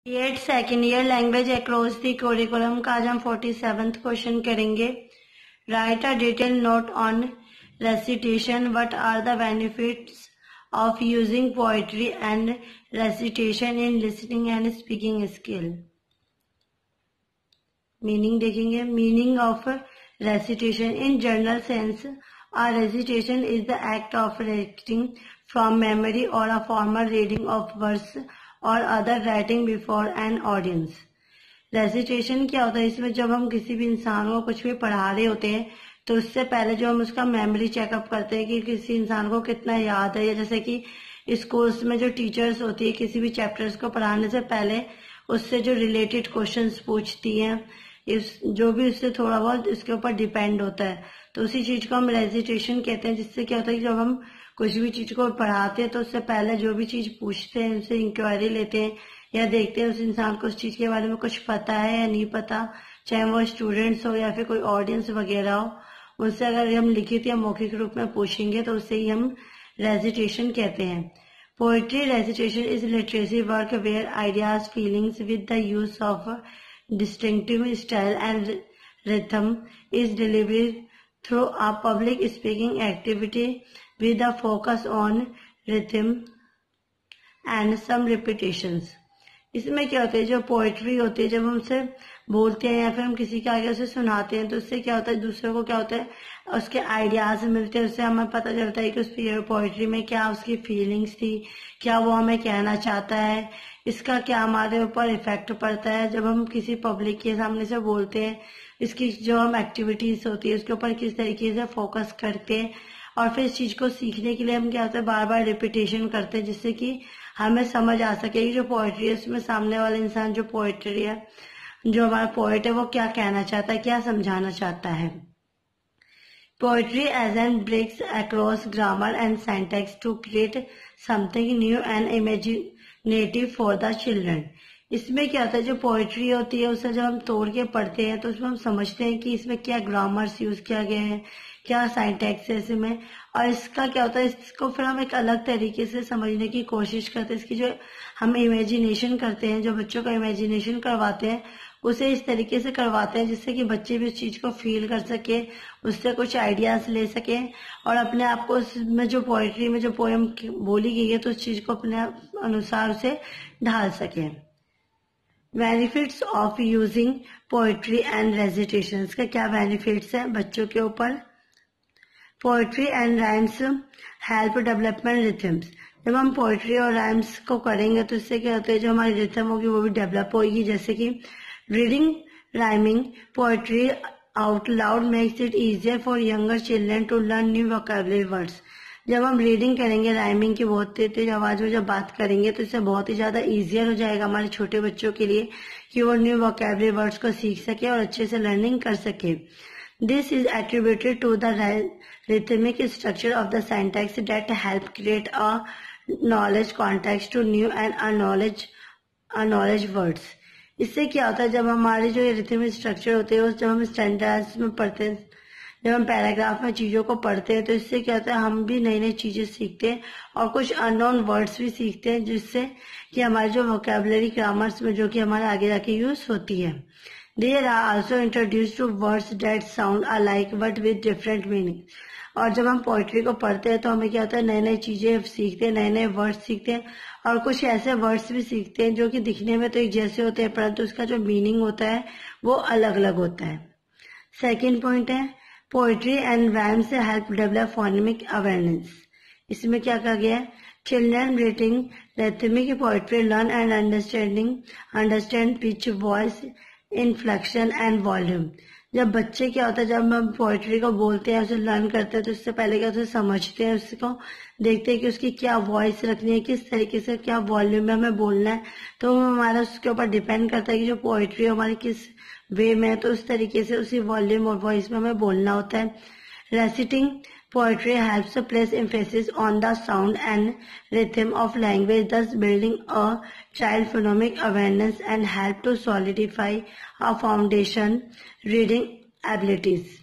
Eight second year language across the curriculum का आज हम 47th क्वेश्चन करेंगे। Write a detail note on recitation. What are the benefits of using poetry and recitation in listening and speaking skill. Meaning देखेंगे। Meaning of recitation in general sense, a recitation is the act of reciting from memory or a formal reading of verse or other writing before an audience. Recitation क्या होता है? इसमें जब हम किसी भी इंसान को कुछ भी पढ़ा रहे होते हैं तो उससे पहले जो हम उसका मेमोरी चेकअप करते हैं कि किसी इंसान को कितना याद है, या जैसे कि स्कूल्स में जो टीचर्स होती है किसी भी चैप्टर्स को पढ़ाने से पहले उससे जो रिलेटेड क्वेश्चंस पूछती हैं, इस जो भी उससे थोड़ा बहुत इसके ऊपर डिपेंड होता है, तो उसी चीज को हम रेसिटेशन कहते हैं। जिससे क्या होता है कि जब हम कुछ भी चीज को पढ़ाते हैं तो उससे पहले जो भी चीज पूछते हैं उनसे इंक्वायरी लेते हैं या देखते हैं उस इंसान को उस चीज के बारे में कुछ पता है या नहीं पता, चाहे वो स्टूडेंट्स हो या फिर कोई ऑडियंस वगैरह हो, उनसे अगर हम लिखित या मौखिक रूप में पूछेंगे तो उससे ही हम रेसिटेशन कहते हैं। Poetry recitation is literacy work where ideas feelings with the use of distinctive style and rhythm is delivered through a public speaking activity with a focus on rhythm and some repetitions. इसमें क्या होता है, जो poetry होती है जब हम उसे बोलते हैं या फिर हम किसी के आगे उसे सुनाते हैं तो उससे क्या होता है, दूसरे को क्या होता है, उसके आइडियाज मिलते हैं, उससे हमें पता चलता है कि उस पोएट्री में क्या उसकी फीलिंग्स थी, क्या वो हमें कहना चाहता है, इसका क्या हमारे ऊपर इफेक्ट पड़ता है जब हम किसी पब्लिक के सामने से बोलते हैं, इसकी जो हम एक्टिविटीज होती है उसके ऊपर किस तरीके से फोकस करते हैं, और फिर इस चीज को सीखने के लिए हम क्या होता है बार बार रिपीटेशन करते हैं जिससे कि हमें समझ आ सके कि जो पोएट्री है उसमें सामने वाला इंसान जो पोएट्री है, जो हमारा पोएट है, वो क्या कहना चाहता है, क्या समझाना चाहता है। Poetry as an breaks across grammar and syntax to create something new and imaginative for the children. इसमें क्या होता है, जो पोएट्री होती है उसे जब हम तोड़ के पढ़ते हैं तो उसमें हम समझते हैं कि इसमें क्या ग्रामर्स यूज किया गया है, क्या सिंटैक्स है इसमें, और इसका क्या होता है, इसको फिर हम एक अलग तरीके से समझने की कोशिश करते हैं। इसकी जो हम इमेजिनेशन करते हैं, जो बच्चों का इमेजिनेशन करवाते हैं उसे इस तरीके से करवाते हैं जिससे कि बच्चे भी उस चीज को फील कर सके, उससे कुछ आइडियाज ले सके और अपने आप को उसमें जो पोएट्री में जो पोएम बोली गई है तो उस चीज को अपने अनुसार उसे ढाल सके। Benefits of using poetry and recitations का क्या बेनिफिट्स है बच्चों के ऊपर। Poetry and rhymes help development rhythms. जब हम पोएट्री और राइम्स को करेंगे तो इससे क्या होता है, जो हमारी रिथम होगी वो भी डेवलप होगी। जैसे कि reading rhyming poetry out loud makes it easier for younger children to learn new vocabulary words. जब हम रीडिंग करेंगे राइमिंग की बहुत तेज आवाज में जब बात करेंगे तो इससे बहुत ही ज्यादा इजियर हो जाएगा हमारे छोटे बच्चों के लिए कि वो न्यू वोकैबुलरी वर्ड्स को सीख सके और अच्छे से लर्निंग कर सके। This is attributed to the rhythmic structure of the syntax that help create a knowledge context to new and unknowledge words. इससे क्या होता है, जब हमारे जो रिथमिक स्ट्रक्चर होते हैं जब हम स्टैंडर्ड्स में पढ़ते हैं, जब हम पैराग्राफ में चीजों को पढ़ते हैं तो इससे क्या होता है हम भी नई नई चीजें सीखते हैं और कुछ अननोन वर्ड्स भी सीखते हैं जिससे कि हमारे जो वोकैबुलरी ग्रामर्स में जो कि हमारे आगे जाके यूज होती है। There are also introduced to words that sound alike but with different meaning. और जब हम पोएट्री को पढ़ते हैं तो हमें क्या होता है, नई नई चीजें सीखते हैं, नए नए वर्ड्स सीखते हैं और कुछ ऐसे वर्ड्स भी सीखते हैं जो कि दिखने में तो एक जैसे होते हैं परंतु उसका जो मीनिंग होता है वो अलग अलग होता है। सेकेंड पॉइंट है poetry and rhymes help develop phonemic awareness. इसमें क्या कहा गया है, children reading rhythmic poetry learn and understand pitch, voice, inflection and volume. जब बच्चे क्या होता है, जब हम पोएट्री को बोलते हैं उसे लर्न करते हैं तो उससे पहले क्या उसे समझते हैं, उसको देखते हैं कि उसकी क्या वॉइस रखनी है, किस तरीके से क्या वॉल्यूम में हमें बोलना है, तो हमारा उसके ऊपर डिपेंड करता है कि जो पोएट्री हमारी किस वे में है तो उस तरीके से उसी वॉल्यूम और वॉइस में हमें बोलना होता है। रेसिटिंग poetry helps to place emphasis on the sound and rhythm of language, thus building a child phonemic awareness and help to solidify a foundation reading abilities.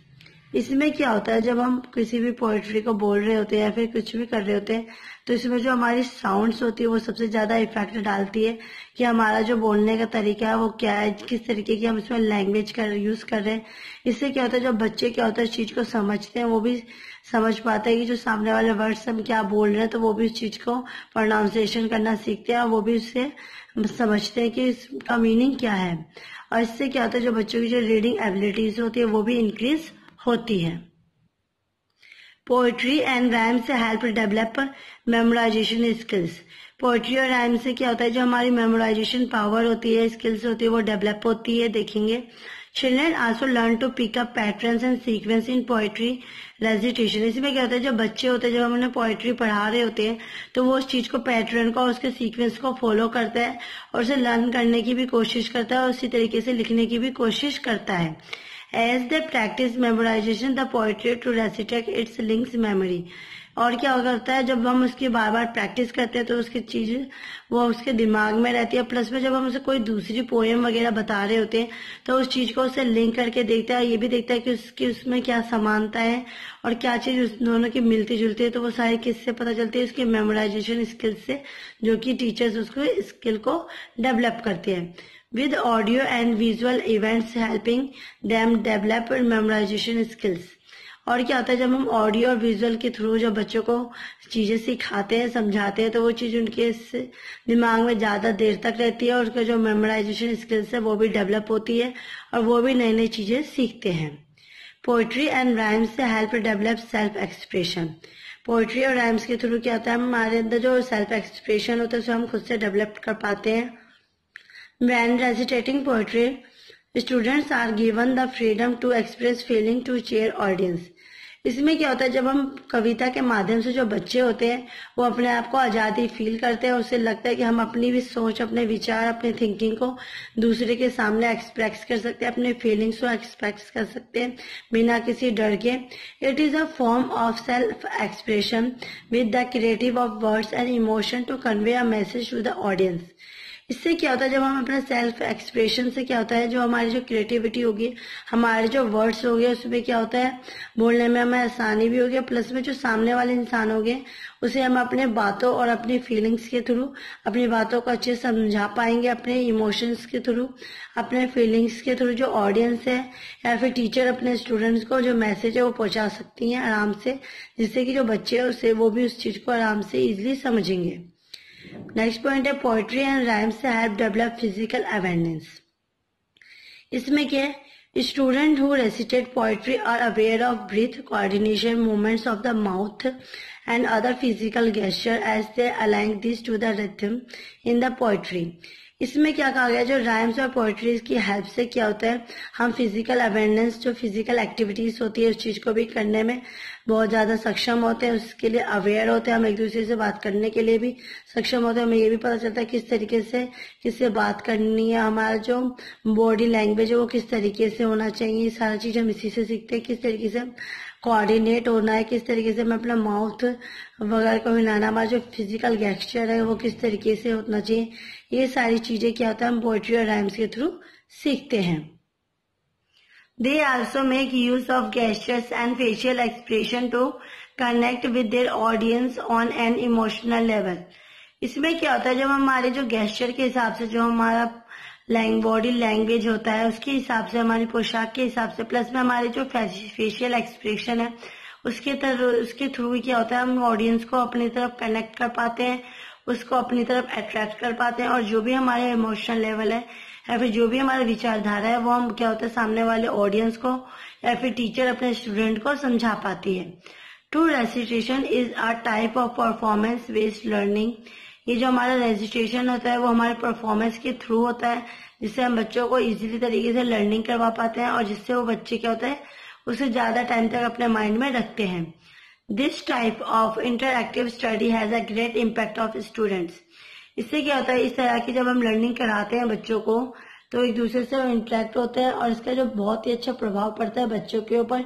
इसमें क्या होता है, जब हम किसी भी पोएट्री को बोल रहे होते हैं या फिर कुछ भी कर रहे होते हैं तो इसमें जो हमारी साउंड्स होती है वो सबसे ज्यादा इफेक्ट डालती है कि हमारा जो बोलने का तरीका है वो क्या है, किस तरीके की हम इसमें लैंग्वेज यूज कर रहे हैं। इससे क्या होता है, जो बच्चे क्या होता है इस चीज को समझते हैं वो भी समझ पाते हैं कि जो सामने वाले वर्ड्स हम क्या बोल रहे हैं, तो वो भी उस चीज को प्रोनाउंसिएशन करना सीखते हैं और वो भी उससे समझते हैं कि इसका मीनिंग क्या है। और इससे क्या होता है, जो बच्चों की जो रीडिंग एबिलिटीज होती है वो भी इंक्रीज होती है। पोएट्री एंड राइम से help develop memorisation skills. Poetry और राइम से क्या होता है, जो हमारी मेमोराइजेशन पावर होती है, स्किल्स होती है, वो डेवलप होती है। देखेंगे, children also learn to pick up patterns and sequence in poetry recitation. इसमें क्या होता है, जो बच्चे होते हैं जब हम उन्हें पोएट्री पढ़ा रहे होते हैं तो वो उस चीज को, पैटर्न को, उसके सीक्वेंस को फॉलो करता है और उसे लर्न करने की भी कोशिश करता है और उसी तरीके से लिखने की भी कोशिश करता है। As they practice memorization, the poetry to recitate its links memory। और क्या करता है, जब हम उसकी बार बार प्रैक्टिस करते हैं तो उसकी चीज वो उसके दिमाग में रहती है। प्लस में जब हम उसे कोई दूसरी पोएम वगैरह बता रहे होते हैं तो उस चीज को उसे लिंक करके देखता है, ये भी देखता है कि उसकी उसमें क्या समानता है और क्या चीज उस दोनों की मिलती जुलती है। तो वो सारी किससे पता चलती है, उसकी मेमोराइजेशन स्किल से, जो कि टीचर्स उसको स्किल को डेवलप करते हैं। With audio and visual events helping them develop memorization skills। और क्या होता है, जब हम ऑडियो और विजुअल के थ्रू जब बच्चों को चीजें सिखाते हैं, समझाते हैं, तो वो चीज उनके दिमाग में ज्यादा देर तक रहती है और उसका जो मेमोराइजेशन स्किल्स है वो भी डेवलप होती है और वो भी नई नई चीजें सीखते हैं। पोएट्री एंड राइम्स से help develop self expression. Poetry और राइम्स के थ्रू क्या होता है, हमारे अंदर जो सेल्फ एक्सप्रेशन होता है उसे हम खुद से डेवलप कर पाते हैं। When recitating poetry, students are given the freedom to express feeling to their audience। इसमें क्या होता है, जब हम कविता के माध्यम से, जो बच्चे होते हैं वो अपने आप को आजादी फील करते हैं, उससे लगता है कि हम अपनी भी सोच, अपने विचार, अपने थिंकिंग को दूसरे के सामने एक्सप्रेस कर सकते हैं, अपने फीलिंग्स को एक्सप्रेस कर सकते हैं बिना किसी डर के। It is a form of self expression with the creative of words and emotion to convey a message to the audience. इससे क्या होता है, जब हम अपने सेल्फ एक्सप्रेशन से क्या होता है, जो हमारी जो क्रिएटिविटी होगी, हमारे जो वर्ड्स हो गए, उसमें क्या होता है, बोलने में हमें आसानी भी होगी। प्लस में जो सामने वाले इंसान हो गए उसे हम अपने बातों और अपनी फीलिंग्स के थ्रू अपनी बातों को अच्छे से समझा पाएंगे, अपने इमोशंस के थ्रू, अपने फीलिंग्स के थ्रू। जो ऑडियंस है या फिर टीचर अपने स्टूडेंट्स को जो मैसेज है वो पहुंचा सकती हैं आराम से, जिससे कि जो बच्चे है उसे वो भी उस चीज को आराम से इजिली समझेंगे। नेक्स्ट पॉइंट है, पोएट्री एंड राइम्स से हेल्प डेवलप फिजिकल अवेयरनेस। इसमें क्या है, student who recite poetry are aware of breath, coordination, movements of the mouth and other physical gesture as they align this to the rhythm in the poetry. इसमें क्या कहा गया, जो rhymes और poetries की हेल्प से क्या होता है, हम फिजिकल अवेयरनेस, जो फिजिकल एक्टिविटीज होती है उस चीज को भी करने में बहुत ज्यादा सक्षम होते हैं, उसके लिए अवेयर होते हैं। हम एक दूसरे से बात करने के लिए भी सक्षम होते हैं, हमें ये भी पता चलता है किस तरीके से किससे बात करनी है, हमारा जो बॉडी लैंग्वेज है वो किस तरीके से होना चाहिए। सारा चीज हम इसी से सीखते हैं, किस तरीके से कोऑर्डिनेट होना है, किस तरीके से हमें अपना माउथ वगैरह को हिलाना, हमारा जो फिजिकल गेस्चर है वो किस तरीके से होना चाहिए। ये सारी चीजें क्या होता है, हम पोएट्री और राइम्स के थ्रू सीखते हैं। They also make use of gestures and facial expression to connect with their audience on an emotional level। इसमें क्या होता है, जब हमारे जो गेस्चर के हिसाब से, जो हमारा बॉडी लैंग्वेज होता है उसके हिसाब से, हमारी पोशाक के हिसाब से, प्लस में हमारे जो फेशियल एक्सप्रेशन है उसके थ्रू क्या होता है, हम ऑडियंस को अपनी तरफ कनेक्ट कर पाते हैं, उसको अपनी तरफ अट्रैक्ट कर पाते हैं और जो भी हमारे इमोशनल लेवल है या फिर जो भी हमारा विचारधारा है वो हम क्या होता है सामने वाले ऑडियंस को या फिर टीचर अपने स्टूडेंट को समझा पाती है। True recitation is a type of performance based learning. ये जो हमारा रेजिस्ट्रेशन होता है वो हमारे परफॉर्मेंस के थ्रू होता है, जिससे हम बच्चों को इजीली तरीके से लर्निंग करवा पाते हैं और जिससे वो बच्चे क्या होता है उसे ज्यादा टाइम तक अपने माइंड में रखते हैं। This type of interactive study has a great impact of students. इससे क्या होता है, इस तरह की जब हम लर्निंग कराते हैं बच्चों को तो एक दूसरे से इंटरेक्ट होते हैं और इसका जो बहुत ही अच्छा प्रभाव पड़ता है बच्चों के ऊपर।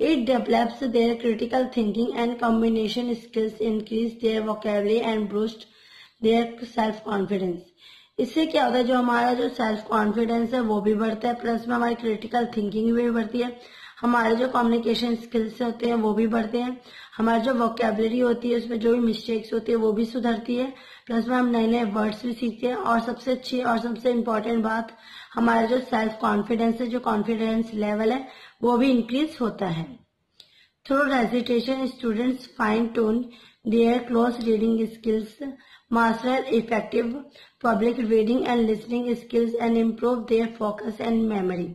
It develops their critical thinking and combination skills, increase their vocabulary and boost their self confidence. इससे क्या होता है, जो हमारा जो सेल्फ कॉन्फिडेंस है वो भी बढ़ता है, प्लस में हमारी क्रिटिकल थिंकिंग भी बढ़ती है, हमारे जो कम्युनिकेशन स्किल्स होते हैं वो भी बढ़ते हैं, हमारी जो वोकेबलरी होती है उसमें जो भी मिस्टेक्स होती है वो भी सुधरती है, प्लस में हम नए नए वर्ड्स भी सीखते हैं, और सबसे अच्छी और सबसे इम्पोर्टेंट बात, हमारा जो सेल्फ कॉन्फिडेंस है, जो कॉन्फिडेंस लेवल है वो भी इंक्रीज होता है। Through recitation students fine tune their close reading skills, master effective public reading and listening skills and improve their focus and memory।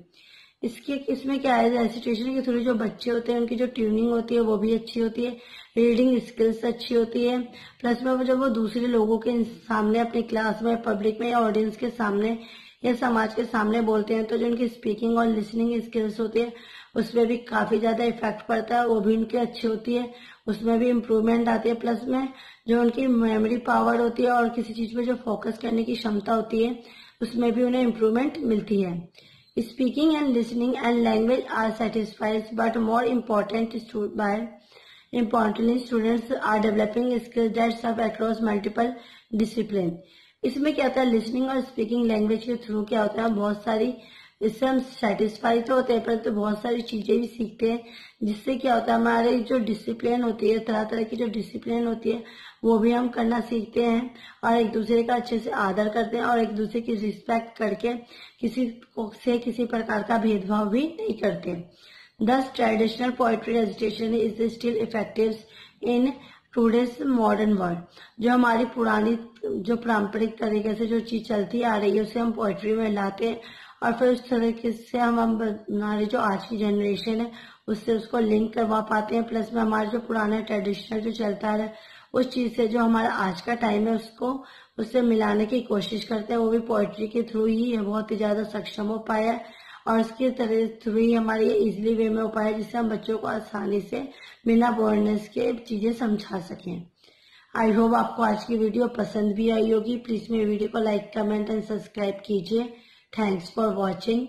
इसमें क्या है, रेसिटेशन के थ्रू जो बच्चे होते हैं उनकी जो ट्यूनिंग होती है वो भी अच्छी होती है, रीडिंग स्किल्स अच्छी होती है, प्लस में जब वो दूसरे लोगों के सामने अपनी क्लास में, पब्लिक में या ऑडियंस के सामने या समाज के सामने बोलते हैं तो जो उनकी स्पीकिंग और लिसनिंग स्किल्स होती है उसमें भी काफी ज्यादा इफेक्ट पड़ता है, वो भी उनकी अच्छी होती है, उसमें भी इम्प्रूवमेंट आती है, प्लस में जो उनकी मेमोरी पावर होती है और किसी चीज पे जो फोकस करने की क्षमता होती है उसमें भी उन्हें इम्प्रूवमेंट मिलती है। Speaking and listening and language are satisfied but more importantly students are developing skills that serve across multiple discipline. इसमें क्या होता है, लिसनिंग और स्पीकिंग लैंग्वेज के थ्रू क्या होता है, बहुत सारी, इससे हम सेटिस्फाई तो होते हैं परंतु बहुत सारी चीजें भी सीखते हैं, जिससे क्या होता है हमारे जो डिसिप्लिन होती है, तरह तरह की जो डिसिप्लिन होती है वो भी हम करना सीखते हैं, और एक दूसरे का अच्छे से आदर करते हैं, और एक दूसरे की रिस्पेक्ट करके किसी से किसी प्रकार का भेदभाव भी नहीं करते। Thus traditional poetry recitation is still effective in today's modern world। जो हमारी पुरानी जो पारंपरिक तरीके से जो चीज चलती आ रही है उसे हम पोएट्री में लाते हैं, और फिर उस तरीके से हम हमारी जो आज की जनरेशन है उससे उसको लिंक करवा पाते हैं, प्लस में हमारे जो पुराना ट्रेडिशनल जो चलता है उस चीज से जो हमारा आज का टाइम है उसको उससे मिलाने की कोशिश करते हैं, वो भी पोएट्री के थ्रू ही बहुत ही ज्यादा सक्षम हो पाया है, और इसके थ्रू ही हमारी इजिली वे में हो पाया जिससे हम बच्चों को आसानी से बिना बोर्डनेस के चीजें समझा सकें। आई होप आपको आज की वीडियो पसंद भी आई होगी। प्लीज मेरे वीडियो को लाइक, कमेंट एंड सब्सक्राइब कीजिए। Thanks for watching.